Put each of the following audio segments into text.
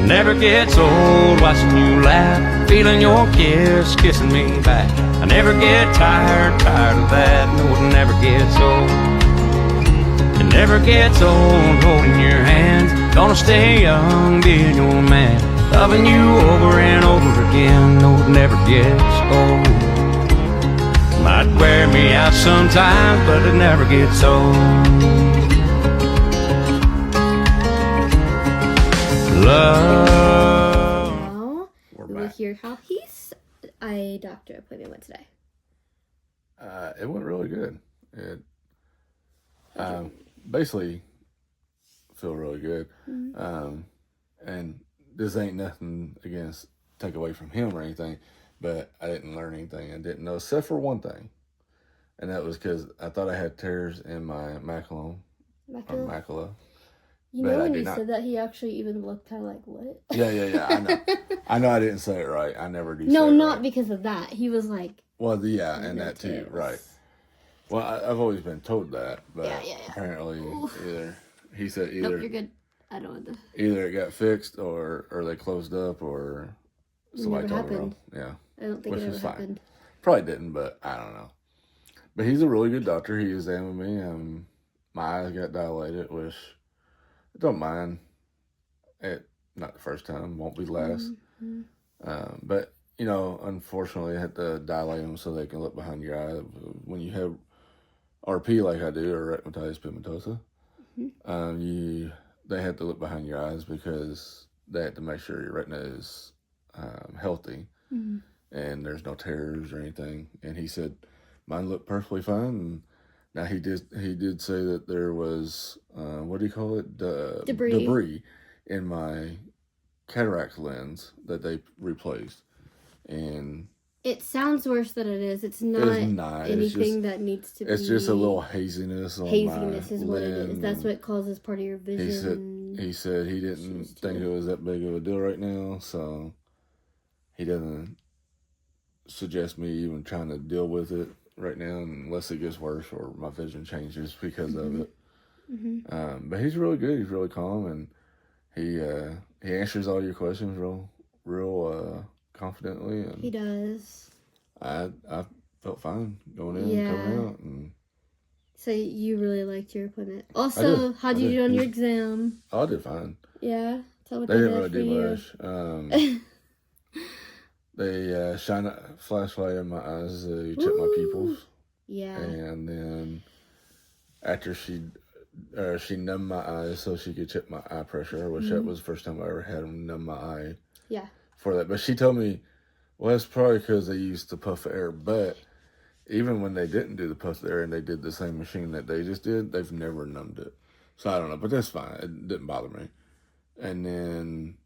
Never gets old watching you laugh, feeling your kiss, kissing me back. I never get tired of that. No, it never gets old. It never gets old holding your hands. Gonna stay young, being your man, loving you over and over again. No, it never gets old. Might wear me out sometimes, but it never gets old. Love. Now, we will hear how his eye doctor appointment went today. It went really good. It basically feel really good. Mm-hmm. And this ain't nothing against take away from him or anything, but I didn't learn anything. I didn't know except for one thing, and that was because I thought I had tears in my macula. You know, when you said that, he actually even looked kind of like, what? Yeah. I know. I know I didn't say it right. I never do. No, say it not right. Because of that. He was like, well, yeah, and that too, right. Well, I've always been told that, but apparently either he said either. Nope, you're good. I don't want to. Either it got fixed or they closed up or somebody told me wrong. Yeah. I don't think it ever happened. Probably didn't, but I don't know. But he's a really good doctor. He examined me. My eyes got dilated, which I don't mind. Not the first time, won't be last. Mm-hmm. But, you know, unfortunately, I had to dilate them so they can look behind your eye. When you have RP like I do, or retinitis pigmentosa, they have to look behind your eyes because they have to make sure your retina is healthy and there's no tears or anything. And he said mine looked perfectly fine. And now he did say that there was what do you call it? Debris in my cataract lens that they replaced. And it sounds worse than it is. It's not anything that needs to be. It's just a little haziness on my lens. Haziness is what it is. That's what causes part of your vision. He said he didn't think it was that big of a deal right now, so he doesn't suggest me even trying to deal with it right now unless it gets worse or my vision changes because of it. Mm-hmm. But he's really good. He's really calm, and he answers all your questions real confidently. And he does. I felt fine going in and coming out. And so you really liked your appointment. Also, how'd you do on your exam? Oh, I did fine. Yeah? Tell what they didn't really do much. They shine a flashlight in my eyes. They check my pupils. Yeah. And then after she numbed my eyes so she could check my eye pressure, which that was the first time I ever had them numb my eye. Yeah. For that. But she told me, well, that's probably because they used the puff of air. But even when they didn't do the puff of air and they did the same machine that they just did, they've never numbed it. So I don't know, but that's fine. It didn't bother me. And then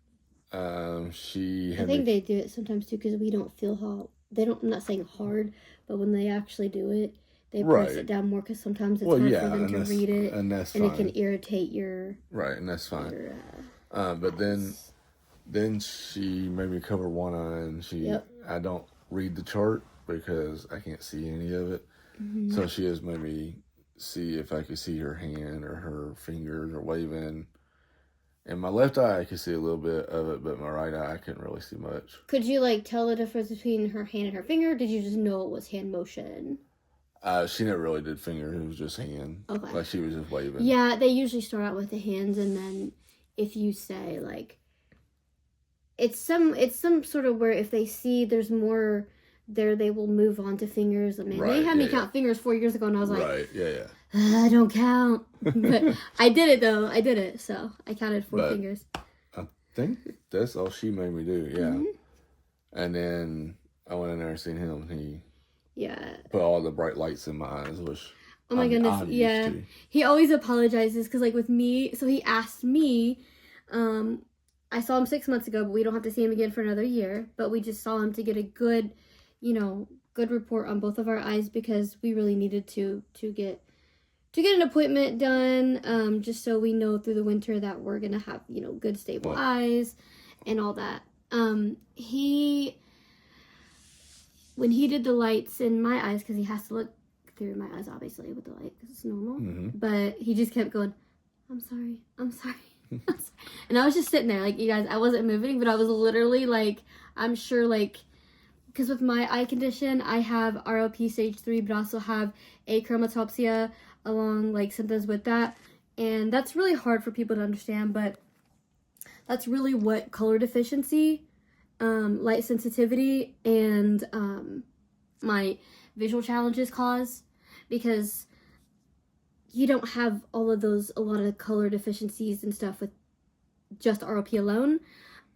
I think they do it sometimes too because we don't feel how I'm not saying hard, but when they actually do it, they press it down more because sometimes it's hard for them to read it, and that's fine. And it can irritate your and that's fine. But eyes. then she made me cover one eye, and I don't read the chart because I can't see any of it. Mm-hmm. So she has made me see if I could see her hand or her fingers or waving. And my left eye, I could see a little bit of it, but my right eye, I couldn't really see much. Could you, tell the difference between her hand and her finger, or did you just know it was hand motion? She never really did finger. It was just hand. Okay. Like, she was just waving. Yeah, they usually start out with the hands, and then if you say, it's some sort of where if they see there's more there, they will move on to fingers. I mean, they had me count fingers 4 years ago, and I was like, I don't count. But I did it, though. I did it, so I counted 4 fingers. I think that's all she made me do, yeah. Mm-hmm. And then I went in there and seen him. He put all the bright lights in my eyes, which oh my goodness, yeah. He always apologizes because, with me, so he asked me, I saw him 6 months ago, but we don't have to see him again for another year. But we just saw him to get a good, good report on both of our eyes because we really needed to get an appointment done, just so we know through the winter that we're gonna have good stable eyes and all that. When he did the lights in my eyes, because he has to look through my eyes obviously with the light because it's normal, but he just kept going, I'm sorry. And I was just sitting there, like, you guys, I wasn't moving, but I was literally, like, I'm sure, like, because with my eye condition, I have ROP stage 3, but also have achromatopsia along, like, symptoms with that. And that's really hard for people to understand, but that's really what color deficiency, light sensitivity, and my visual challenges cause, because you don't have a lot of color deficiencies and stuff with just ROP alone.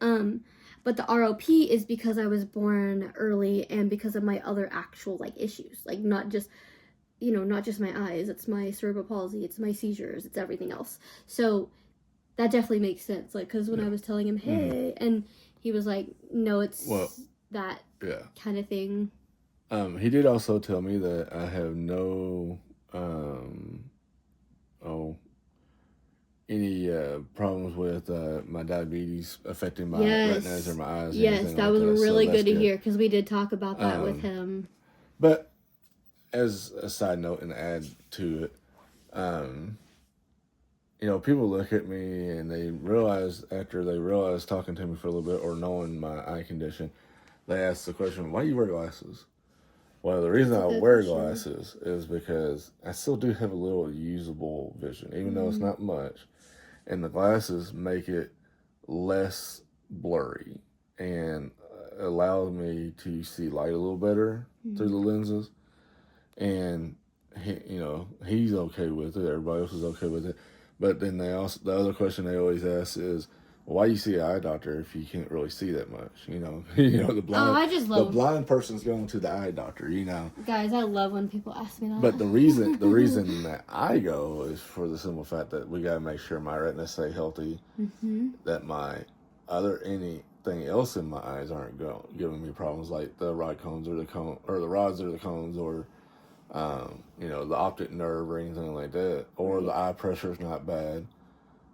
But the ROP is because I was born early and because of my other actual, like, issues. Like, not just my eyes. It's my cerebral palsy. It's my seizures. It's everything else. So that definitely makes sense. Like, because when I was telling him, hey, and he was like, no, it's that kind of thing. He did also tell me that I have no, any problems with my diabetes affecting my retinas or my eyes. Yes, that was really good to hear, because we did talk about that with him. But as a side note and add to it, people look at me and they realize, after they realize talking to me for a little bit or knowing my eye condition, they ask the question, why do you wear glasses? Well, the reason I wear glasses is because I still do have a little usable vision, even though it's not much. And the glasses make it less blurry and allow me to see light a little better through the lenses. And he's okay with it. Everybody else is okay with it. But then the other question they always ask is, why do you see an eye doctor if you can't really see that much? The blind person's going to the eye doctor. Guys, I love when people ask me that. But the reason that I go is for the simple fact that we got to make sure my retinas stay healthy. That anything else in my eyes aren't giving me problems, like the rod cones or the rods or the cones, or the optic nerve or anything like that, or the eye pressure is not bad.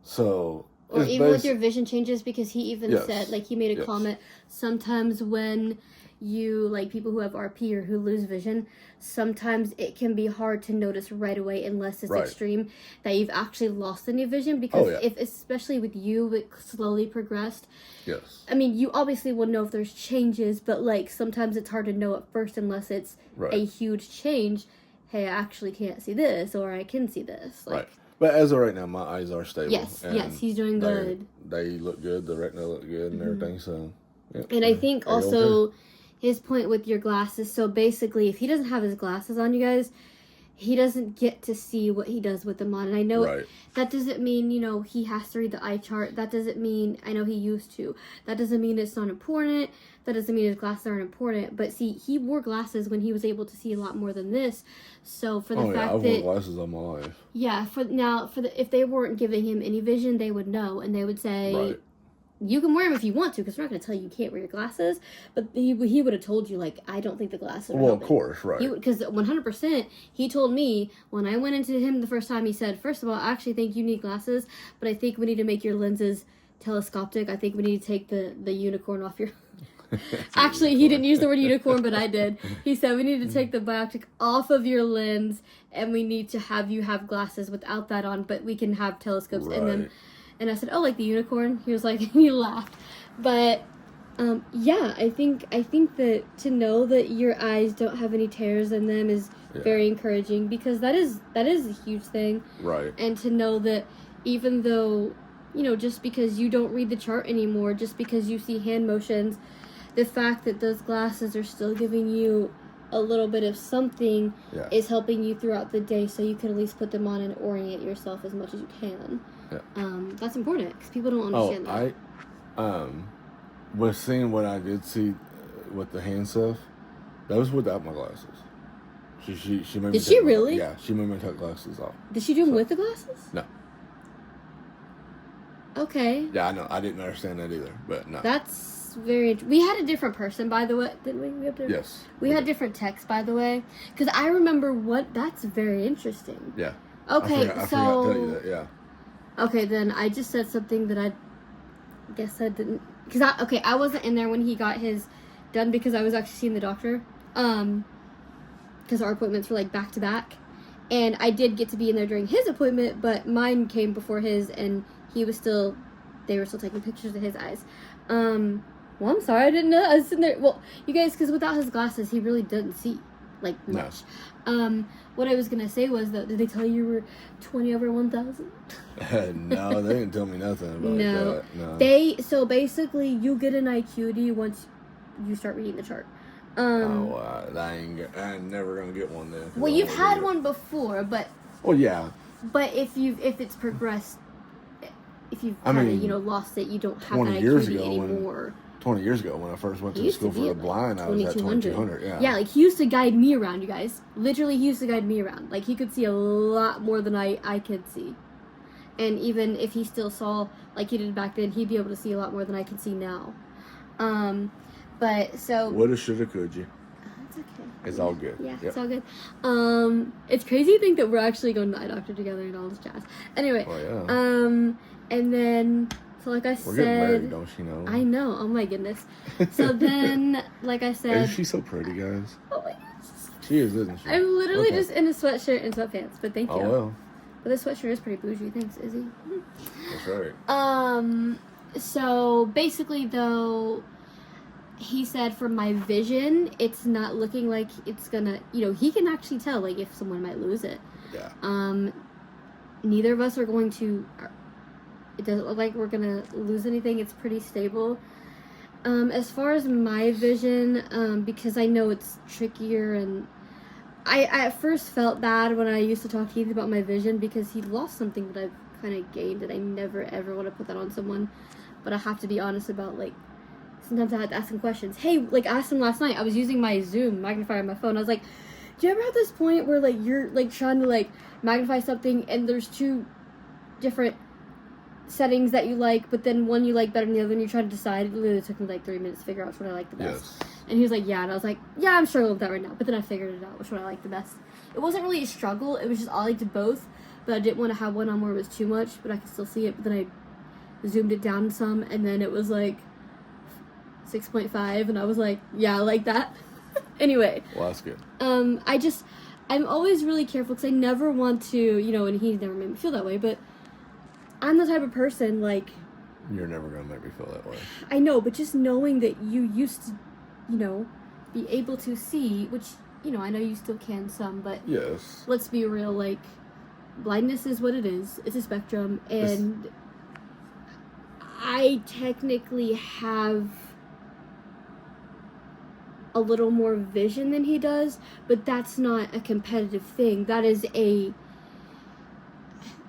So. Or even with your vision changes, because he even said, like, he made a comment, sometimes when you, like, people who have RP or who lose vision, sometimes it can be hard to notice right away, unless it's extreme, that you've actually lost any vision, because especially with you, it slowly progressed. Yes. I mean, you obviously will know if there's changes, but, like, sometimes it's hard to know at first unless it's a huge change. Hey, I actually can't see this, or I can see this. Like, right. But as of right now, my eyes are stable. Yes, he's doing good. They look good. The retina look good and everything. So, and I think also his point with your glasses. So basically, if he doesn't have his glasses on, you guys, he doesn't get to see what he does with them on. And I know that doesn't mean, he has to read the eye chart. That doesn't mean, I know he used to. That doesn't mean it's not important. That doesn't mean his glasses aren't important. But see, he wore glasses when he was able to see a lot more than this. So for the fact I've that... worn glasses all my life. Yeah, if they weren't giving him any vision, they would know. And they would say... You can wear them if you want to, because we're not going to tell you can't wear your glasses. But he would have told you, like, I don't think the glasses are helping. Of course, right. Because 100%, he told me, when I went into him the first time, he said, first of all, I actually think you need glasses, but I think we need to make your lenses telescopic. I think we need to take the unicorn off your... Actually, he didn't use the word unicorn, but I did. He said, we need to take the bioptic off of your lens, and we need to have you have glasses without that on, but we can have telescopes in them. And I said, oh, like the unicorn? He was like, he laughed. But, I think that to know that your eyes don't have any tears in them is very encouraging, because that is a huge thing. Right. And to know that even though, just because you don't read the chart anymore, just because you see hand motions, the fact that those glasses are still giving you a little bit of something is helping you throughout the day, so you can at least put them on and orient yourself as much as you can. That's important, because people don't understand that. Was seeing what I did see with the hand stuff, that was without my glasses. She made me Did she really? She made me take glasses off. Did she do them with the glasses? No. Okay. Yeah, I know. I didn't understand that either, but no. That's very... We had a different person, by the way, didn't we? Yes. We had different texts, by the way, because I remember That's very interesting. Yeah. Okay, I forgot to tell you that, yeah. Okay, then I just said something that I guess I didn't... Because I wasn't in there when he got his done, because I was actually seeing the doctor. Because our appointments were, like, back to back. And I did get to be in there during his appointment, but mine came before his, and they were still taking pictures of his eyes. Well, I'm sorry, I didn't know. I was sitting there. Well, you guys, because without his glasses, he really doesn't see, like, much. No. What I was going to say was, that did they tell you were 20 over 1,000? No, they didn't tell me nothing about that. No. So basically, you get an IQD once you start reading the chart. I ain't never going to get one then. Well, you've had one before, but... Well, yeah. But if it's progressed, if you've kind of, lost it, you don't have an IQD anymore. 20 years ago, when I first went to school for the blind, I was at 2,200. Yeah, like, he used to guide me around, you guys. Literally, he used to guide me around. Like, he could see a lot more than I could see. And even if he still saw, like he did back then, he'd be able to see a lot more than I can see now. But, so... Woulda, shoulda, could you? It's okay. It's all good. Yeah, it's all good. It's crazy to think that we're actually going to eye doctor together and all this jazz. Anyway, and then... So, like I said... We're getting married, don't you know? I know. Oh, my goodness. So then, like I said... Is she so pretty, guys? Oh, my gosh. She is, isn't she? I'm literally just in a sweatshirt and sweatpants, but thank you. Oh, well. But this sweatshirt is pretty bougie. Thanks, Izzy. That's right. So, basically, though, he said for my vision, it's not looking like it's gonna... he can actually tell, like, if someone might lose it. Yeah. Neither of us are going to... It doesn't look like we're gonna lose anything. It's pretty stable. As far as my vision, because I know it's trickier, and I at first felt bad when I used to talk to Heath about my vision, because he lost something that I've kind of gained, and I never ever want to put that on someone. But I have to be honest about, like, sometimes I had to ask him questions. Hey, like, I asked him last night. I was using my Zoom magnifier on my phone. I was like, do you ever have this point where, like, you're, like, trying to, like, magnify something, and there's two different settings that you like, but then one you like better than the other, and you try to decide? It literally took me like 3 minutes to figure out which one I like the best. Yes. And he was like, yeah, and I was like, yeah, I'm struggling with that right now, but then I figured it out, which one I like the best. It wasn't really a struggle, it was just I liked both, but I didn't want to have one on where it was too much, but I could still see it. But then I zoomed it down some, and then it was like 6.5, and I was like, yeah, I like that. Anyway. Well, that's good. I'm always really careful, because I never want to, and he never made me feel that way, but I'm the type of person, like... You're never going to make me feel that way. I know, but just knowing that you used to, be able to see, which, I know you still can some, but... Yes. Let's be real, like, blindness is what it is. It's a spectrum, and I technically have a little more vision than he does, but that's not a competitive thing.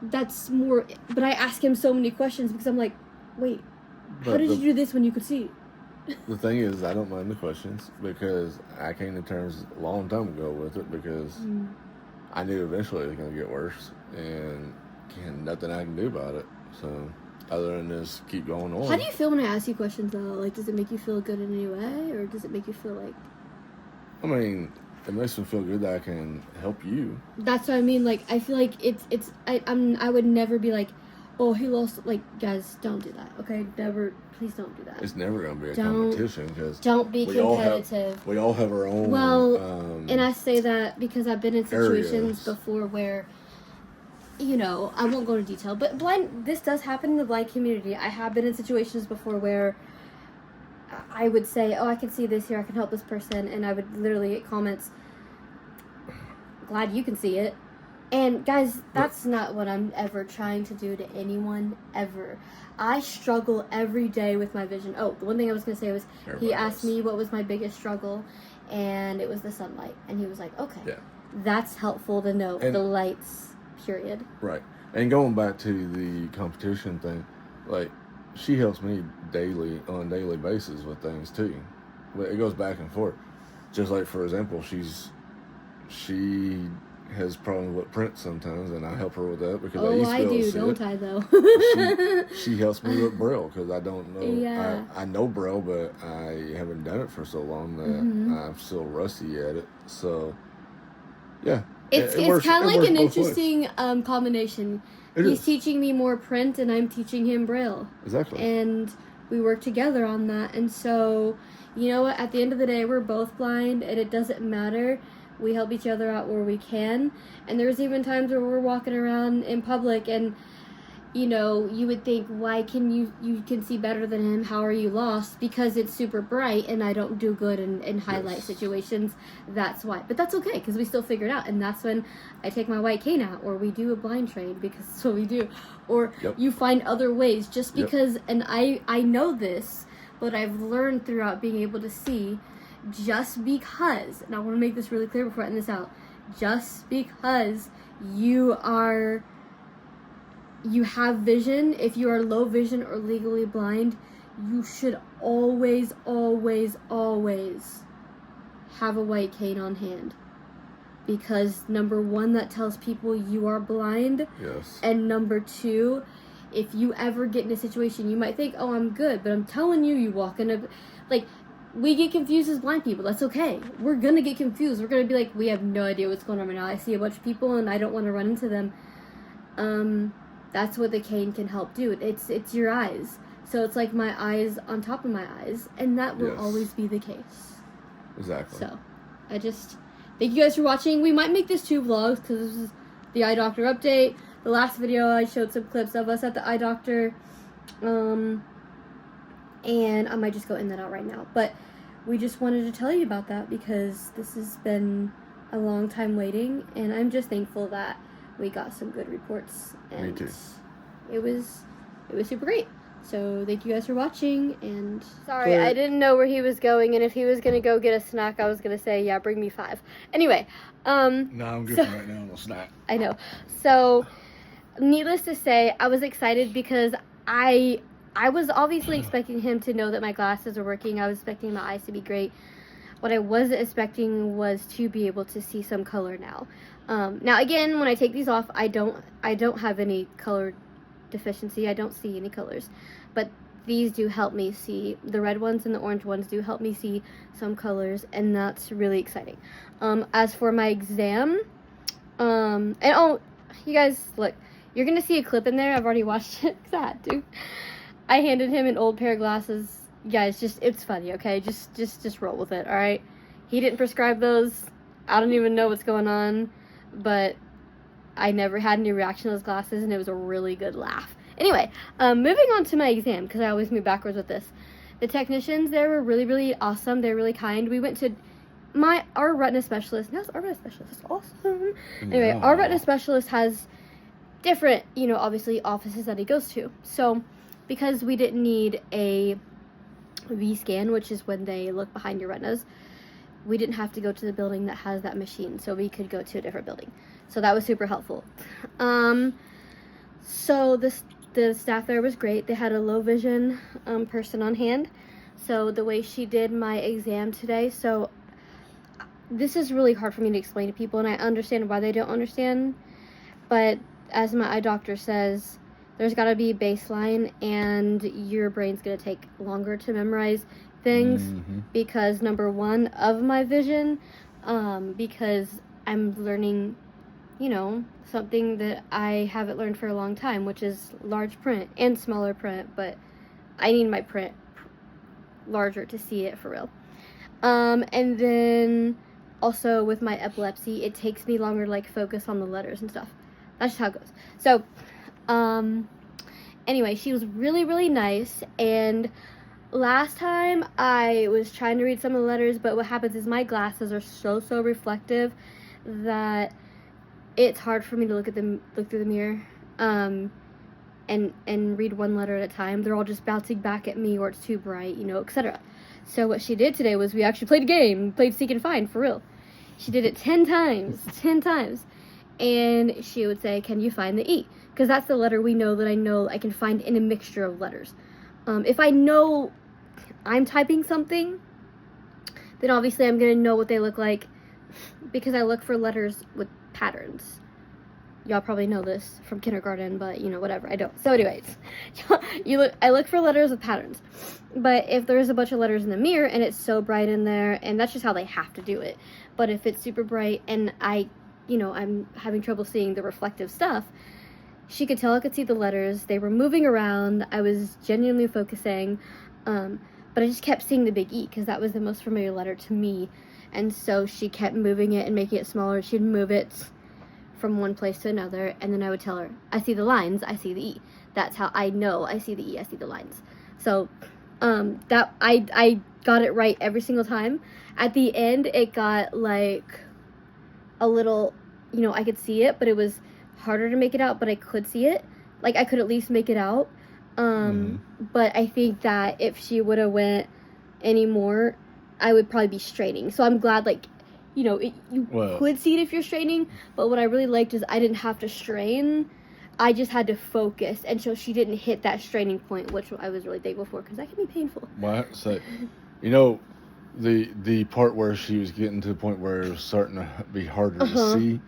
That's more, but I ask him so many questions, because I'm like, wait, how did you do this when you could see? The thing is, I don't mind the questions, because I came to terms a long time ago with it, because I knew eventually it was going to get worse, and nothing I can do about it. So, other than just keep going on. How do you feel when I ask you questions, though? Like, does it make you feel good in any way, or does it make you feel like... I mean... It makes me feel good that I can help you. That's what I mean. Like, I feel like I would never be like, oh, he lost. Like, guys, don't do that. Okay, never. Please don't do that. It's never gonna be a competition, because don't be competitive. We all have our own. Well, and I say that because I've been in situations before where, I won't go into detail, but this does happen in the blind community. I have been in situations before where I would say, oh, I can see this here, I can help this person, and I would literally get comments, glad you can see it. And guys, that's not what I'm ever trying to do to anyone, ever. I struggle every day with my vision. Oh, the one thing I was going to say was, he asked me what was my biggest struggle, and it was the sunlight. And he was like, okay, that's helpful to know, the lights, period. Right. And going back to the competition thing, like, she helps me on a daily basis with things too, but it goes back and forth. Just like, for example, she has problems with print sometimes, and I help her with that, because I used to be able to see don't I though? she helps me with Braille, because I don't know. Yeah. I know Braille, but I haven't done it for so long that I'm still rusty at it. So yeah, it's kind of like an interesting combination. He's teaching me more print, and I'm teaching him Braille. Exactly. And we work together on that. And so, you know what? At the end of the day, we're both blind, and it doesn't matter. We help each other out where we can. And there's even times where we're walking around in public, and, you know, you would think, why can you can see better than him? How are you lost? Because it's super bright and I don't do good in highlight situations. That's why. But that's okay, because we still figure it out. And that's when I take my white cane out, or we do a blind trade, because that's what we do. Or you find other ways, just because, and I know this, but I've learned throughout being able to see, just because, and I want to make this really clear before I end this out, just because you have vision, if you are low vision or legally blind, you should always, always, always have a white cane on hand. Because number one, that tells people you are blind. Yes. And number two, if you ever get in a situation, you might think, oh, I'm good, but I'm telling you, you walk in a, like, we get confused as blind people. That's okay. We're gonna get confused. We're gonna be like, we have no idea what's going on right now. I see a bunch of people and I don't want to run into them. That's what the cane can help do. It's your eyes. So it's like my eyes on top of my eyes, and that will always be the case. Exactly. So, I just thank you guys for watching. We might make this 2 vlogs, because this is the eye doctor update. The last video I showed some clips of us at the eye doctor, and I might just go in that out right now. But we just wanted to tell you about that, because this has been a long time waiting, and I'm just thankful that we got some good reports, and me too. It was super great. So thank you guys for watching, and sorry, I didn't know where he was going, and if he was gonna go get a snack, I was gonna say, yeah, bring me 5. Anyway, no, I'm good for right now. No snack. I know. So, needless to say, I was excited because I was obviously expecting him to know that my glasses were working. I was expecting my eyes to be great. What I wasn't expecting was to be able to see some color now. Now again, when I take these off, I don't have any color deficiency. I don't see any colors, but these do help me see. The red ones and the orange ones do help me see some colors, and that's really exciting. As for my exam, and oh, you guys, look, you're gonna see a clip in there. I've already watched it because I had to. I handed him an old pair of glasses. Guys, it's funny, okay? Just roll with it, all right? He didn't prescribe those. I don't even know what's going on, but I never had any reaction to those glasses, and it was a really good laugh. Anyway, moving on to my exam, because I always move backwards with this. The technicians there were really, really awesome. They're really kind. We went to our retina specialist. That's our retina specialist. That's awesome. Anyway, our retina specialist has different, obviously offices that he goes to. So, because we didn't need a V-scan, which is when they look behind your retinas, we didn't have to go to the building that has that machine, so we could go to a different building. So that was super helpful. So the staff there was great. They had a low vision person on hand. So the way she did my exam today, so this is really hard for me to explain to people, and I understand why they don't understand, but as my eye doctor says, there's got to be a baseline, and your brain's going to take longer to memorize things because, number one, of my vision, because I'm learning, something that I haven't learned for a long time, which is large print and smaller print, but I need my print larger to see it for real. And then also with my epilepsy, it takes me longer to focus on the letters and stuff. That's just how it goes. So, anyway, she was really, really nice, and last time I was trying to read some of the letters, but what happens is my glasses are so reflective that it's hard for me to look through the mirror, and read one letter at a time. They're all just bouncing back at me, or it's too bright, etc. So what she did today was we actually played a game, played Seek and Find, for real. She did it 10 times, and she would say, can you find the E? Because that's the letter we know that I can find in a mixture of letters. If I know I'm typing something, then obviously I'm going to know what they look like, because I look for letters with patterns. Y'all probably know this from kindergarten, but whatever, I don't. So anyways, I look for letters with patterns. But if there's a bunch of letters in the mirror and it's so bright in there, and that's just how they have to do it. But if it's super bright and I'm having trouble seeing the reflective stuff, she could tell I could see the letters. They were moving around. I was genuinely focusing. But I just kept seeing the big E because that was the most familiar letter to me. And so she kept moving it and making it smaller. She'd move it from one place to another, and then I would tell her, I see the lines, I see the E. that's how I know I see the E, I see the lines. So, that, I got it right every single time. At the end, it got, like, a little, you know, I could see it, but it was harder to make it out, but I could see it. Like, I could at least make it out. But I think that if she would have went any more, I would probably be straining. So I'm glad, like, you know, you could see it if you're straining, but what I really liked is I didn't have to strain. I just had to focus, and so she didn't hit that straining point, which I was really thankful for, because that can be painful. Well, so, you know, the part where she was getting to the point where it was starting to be harder to see,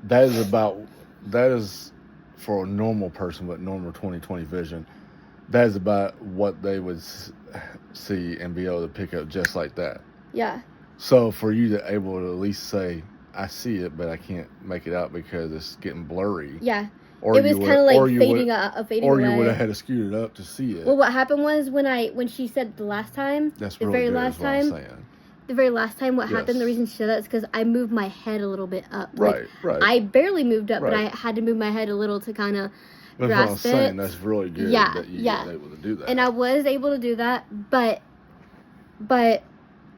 that is for a normal person with normal 20/20 vision, that is about what they would see and be able to pick up just like that. Yeah. So for you to able to at least say, I see it, but I can't make it out because it's getting blurry. Yeah. Or it was kind of like fading away. Or you would have had to scoot it up to see it. Well, what happened was when she said the last time, that's the really very good, last is what I'm saying. The very last time, what happened, the reason she said that is because I moved my head a little bit up. Right, like, I barely moved up, but I had to move my head a little to kind of grasp what I'm saying. it. That's really good that you were able to do that. And I was able to do that, but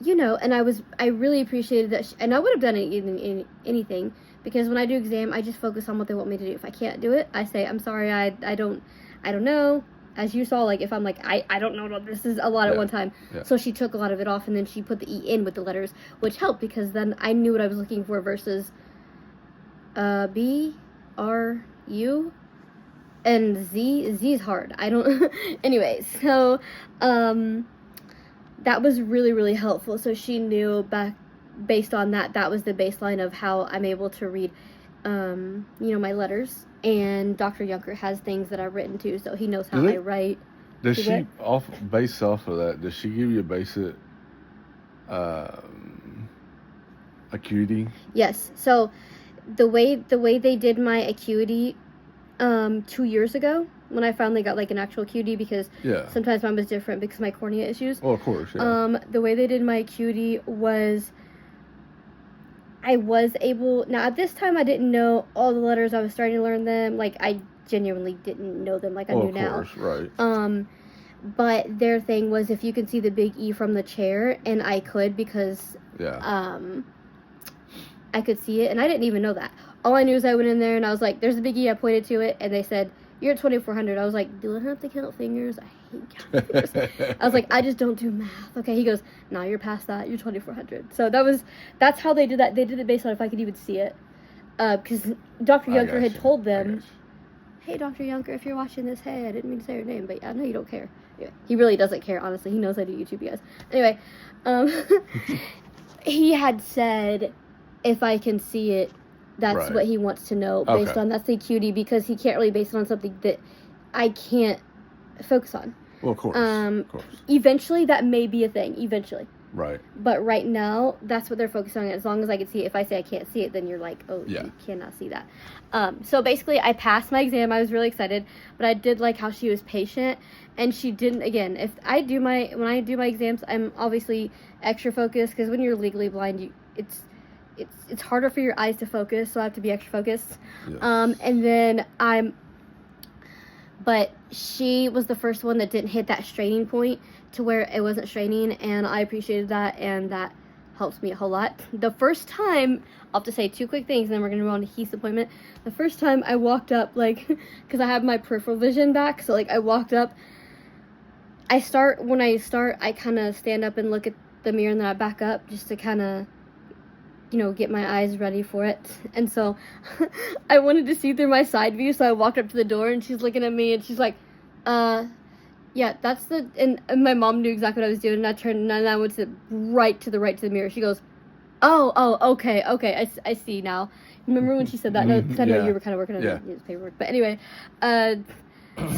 you know, and I really appreciated that, and I would have done anything, because when I do exam, I just focus on what they want me to do. If I can't do it, I say, I'm sorry, I don't know. As you saw, like, if I'm like, I don't know, this is a lot at one time. So she took a lot of it off, and then she put the E in with the letters, which helped, because then I knew what I was looking for versus B, R, U, and Z. Z is hard. I don't, anyways, so, that was really, really helpful. So she knew based on that was the baseline of how I'm able to read, you know, my letters. And Dr. Junker has things that I've written too, so he knows how I write. Does she, based off of that, does she give you a basic acuity? Yes. So the way they did my acuity 2 years ago, when I finally got like an actual acuity, because sometimes mine was different because of my cornea issues. Oh, of course. Yeah. The way they did my acuity was, I was able, now at this time I didn't know all the letters, I was starting to learn them, like I genuinely didn't know them like I knew now. Of course, right. But their thing was, if you can see the big E from the chair, and I could, because I could see it, and I didn't even know that. All I knew is I went in there and I was like, there's a big E, I pointed to it, and they said, you're at 2,400. I was like, do I have to count fingers? I hate counting fingers. I was like, I just don't do math. Okay, he goes, no, you're past that. You're 2,400. So that's how they did that. They did it based on if I could even see it. Because Dr. Junker had told them, hey, Dr. Junker, if you're watching this, hey, I didn't mean to say your name, but I know you don't care. Anyway, he really doesn't care, honestly. He knows I do YouTube, you guys. Anyway, he had said, if I can see it, that's what he wants to know based on, that's the acuity, because he can't really base it on something that I can't focus on. Well, of course. Eventually, that may be a thing, eventually. Right. But right now, that's what they're focusing on. As long as I can see it. If I say I can't see it, then you're like, oh, you cannot see that. So basically, I passed my exam. I was really excited, but I did like how she was patient, and she didn't, again, when I do my exams, I'm obviously extra focused, because when you're legally blind, it's harder for your eyes to focus, so I have to be extra focused. Yes. And then but she was the first one that didn't hit that straining point to where it wasn't straining, and I appreciated that, and that helps me a whole lot. The first time, I'll have to say 2 quick things, and then we're going to move on to Heath's appointment. The first time I walked up, like, because I have my peripheral vision back, so, like, I walked up, when I start, I kind of stand up and look at the mirror, and then I back up just to kind of, you know, get my eyes ready for it. And so I wanted to see through my side view, so I walked up to the door, and she's looking at me, and she's like, yeah, that's the, and my mom knew exactly what I was doing, and I turned, and I went to the right to the mirror. She goes, oh, okay, I see now. Remember when she said that? No, because I know you were kind of working on his paperwork. But anyway, so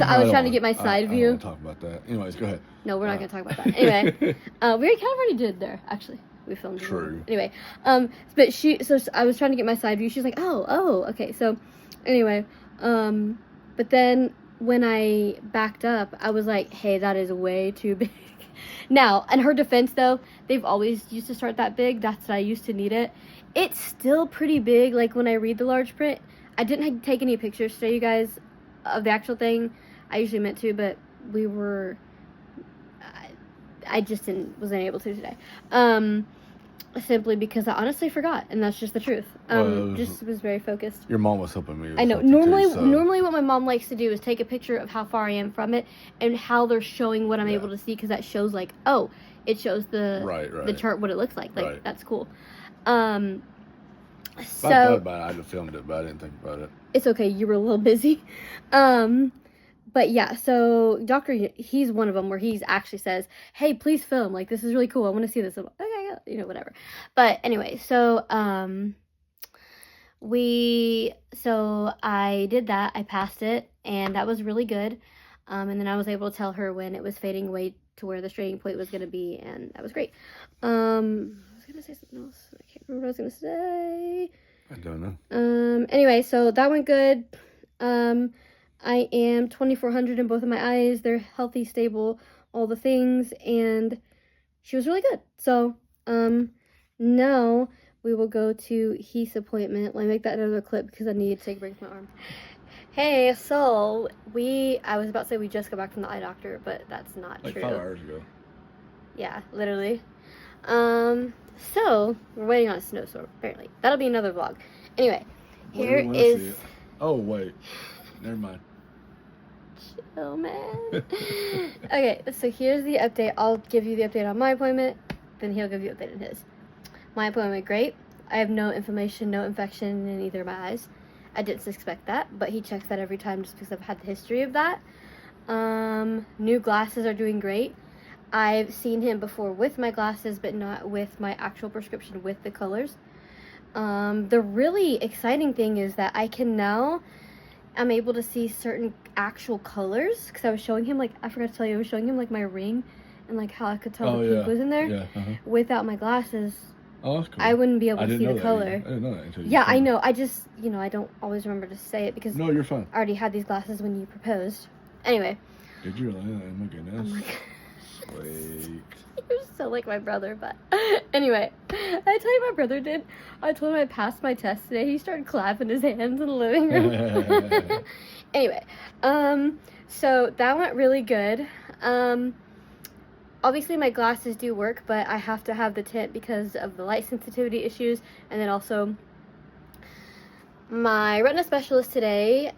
I was trying to get my side view. I don't want to talk about that. Anyways, go ahead. No, we're not going to talk about that. Anyway, we kind of already did there, actually. We filmed it. True. Anyway, but so I was trying to get my side view. She's like, oh, okay. So, anyway, but then when I backed up, I was like, hey, that is way too big. Now, in her defense, though, they've always used to start that big. That's what I used to need it. It's still pretty big. Like, when I read the large print, I didn't take any pictures to show you guys of the actual thing. I usually meant to, but we were... I just wasn't able to today. Simply because I honestly forgot, and that's just the truth. Just was very focused. Your mom was helping me. I know. Normally what my mom likes to do is take a picture of how far I am from it and how they're showing what I'm able to see, because that shows like, oh, it shows the chart what it looks like. Like that's cool. So I thought about it. I'd have filmed it, but I didn't think about it. It's okay. You were a little busy. But yeah, so Doctor, he's one of them where he actually says, hey, please film. Like, this is really cool. I want to see this. I'm like, okay, you know, whatever. But anyway, so I did that. I passed it, and that was really good. And then I was able to tell her when it was fading away to where the straining point was going to be, and that was great. I was going to say something else. I can't remember what I was going to say. I don't know. Anyway, so that went good. I am 2400 in both of my eyes. They're healthy, stable, all the things, and she was really good. So, now we will go to Heath's appointment. Let me make that another clip because I need to take a break from my arm. Hey, so I was about to say we just got back from the eye doctor, but that's not true. Like 5 hours ago. Yeah, literally. So we're waiting on a snowstorm, apparently. That'll be another vlog. Anyway, here is... Oh, wait. Never mind. Oh, man. Okay, so here's the update. I'll give you the update on my appointment, then he'll give you an update on his. My appointment, great. I have no inflammation, no infection in either of my eyes. I didn't expect that, but he checks that every time just because I've had the history of that. New glasses are doing great. I've seen him before with my glasses, but not with my actual prescription with the colors. The really exciting thing is that I'm able to see certain actual colors, because I was showing him, like, I forgot to tell you, I was showing him, like, my ring, and, like, how I could tell the pink was in there. Yeah, Without my glasses. Oh, that's cool. I wouldn't be able to see the color. I didn't know that until you I know. I just, I don't always remember to say it, because no, you're fine. I already had these glasses when you proposed. Anyway. Did you really? Oh, my goodness. Oh my God. Sweet. You're so like my brother, but anyway, I tell you what my brother did. I told him I passed my test today. He started clapping his hands in the living room. Anyway, so that went really good. Obviously my glasses do work, but I have to have the tint because of the light sensitivity issues, and then also my retina specialist today,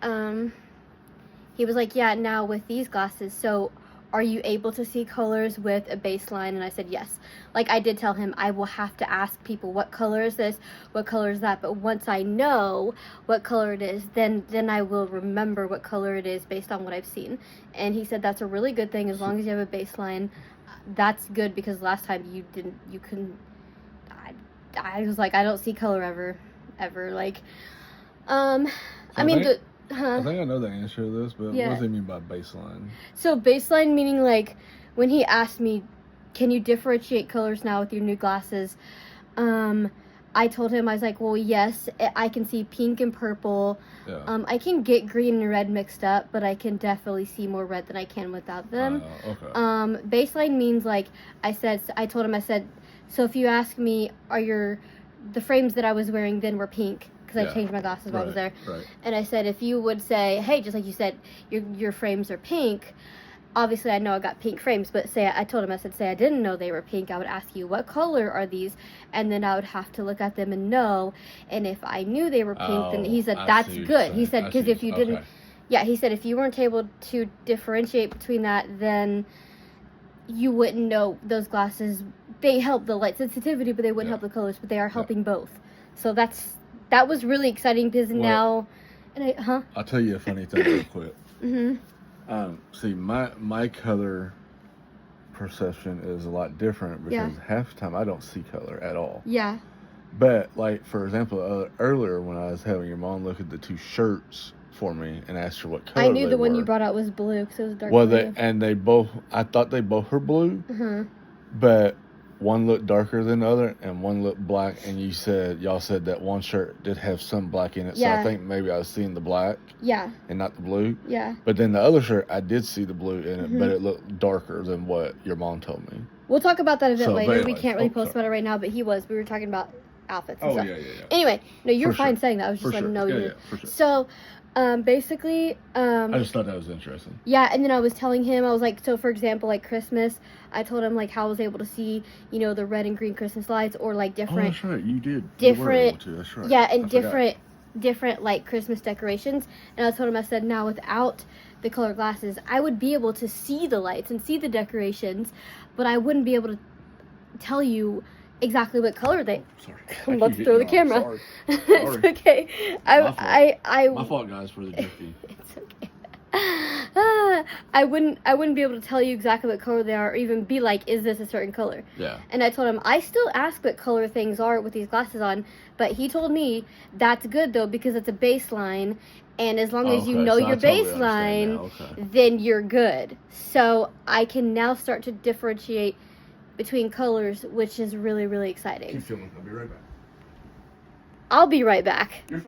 he was like, yeah, now with these glasses, so are you able to see colors with a baseline? And I said yes. Like, I did tell him I will have to ask people, what color is this, what color is that, but once I know what color it is, then I will remember what color it is based on what I've seen. And he said that's a really good thing, as long as you have a baseline. That's good, because last time you couldn't. I was like, I don't see color ever, like, I mean, I think I know the answer to this, but what does he mean by baseline? So baseline meaning, like, when he asked me, can you differentiate colors now with your new glasses? I told him, I was like, well, yes, I can see pink and purple. Yeah. I can get green and red mixed up, but I can definitely see more red than I can without them. Okay. Baseline means, like, I told him, so if you ask me, the frames that I was wearing then were pink, because I changed my glasses while I was there. Right. And I said, if you would say, hey, just like you said, your frames are pink, obviously I know I got pink frames, but I told him, say I didn't know they were pink, I would ask you, what color are these? And then I would have to look at them and know. And if I knew they were pink, then he said, that's good. He said, because if you didn't, he said, if you weren't able to differentiate between that, then you wouldn't know those glasses. They help the light sensitivity, but they wouldn't help the colors, but they are helping both. So that was really exciting, because now, I'll tell you a funny thing real quick. See, my color perception is a lot different, because half the time I don't see color at all. Yeah. But, like, for example, earlier when I was having your mom look at the 2 shirts for me and asked her what color I knew they the one were. you brought out was blue, because it was dark blue. I thought they both were blue, but one looked darker than the other, and one looked black, and y'all said that one shirt did have some black in it, so I think maybe I was seeing the black, and not the blue, but then the other shirt, I did see the blue in it, but it looked darker than what your mom told me. We'll talk about that a bit later. We can't really post about it right now, but we were talking about outfits and stuff. Yeah. Anyway, no, you're for fine sure. saying that. I was just letting you know. For sure. So, Basically, I just thought that was interesting. yeah, and then I was telling him, I was like, so for example, like Christmas, I told him like how I was able to see, you know, the red and green Christmas lights, or like different. Oh, that's right. You did. Different. You were able to. That's right. Yeah, and I forgot. different like Christmas decorations. And I told him, I said, now without the color glasses, I would be able to see the lights and see the decorations, but I wouldn't be able to tell you exactly what color they. Sorry. Let's throw the camera. Sorry. It's okay. My fault, guys, for the drifting. It's okay. I wouldn't be able to tell you exactly what color they are, or even be like, is this a certain color? Yeah. And I told him, I still ask what color things are with these glasses on, but he told me that's good though, because it's a baseline, and as long as you know your baseline, then you're good. So I can now start to differentiate between colors, which is really, really exciting. Keep filming. I'll be right back. I'll be right back.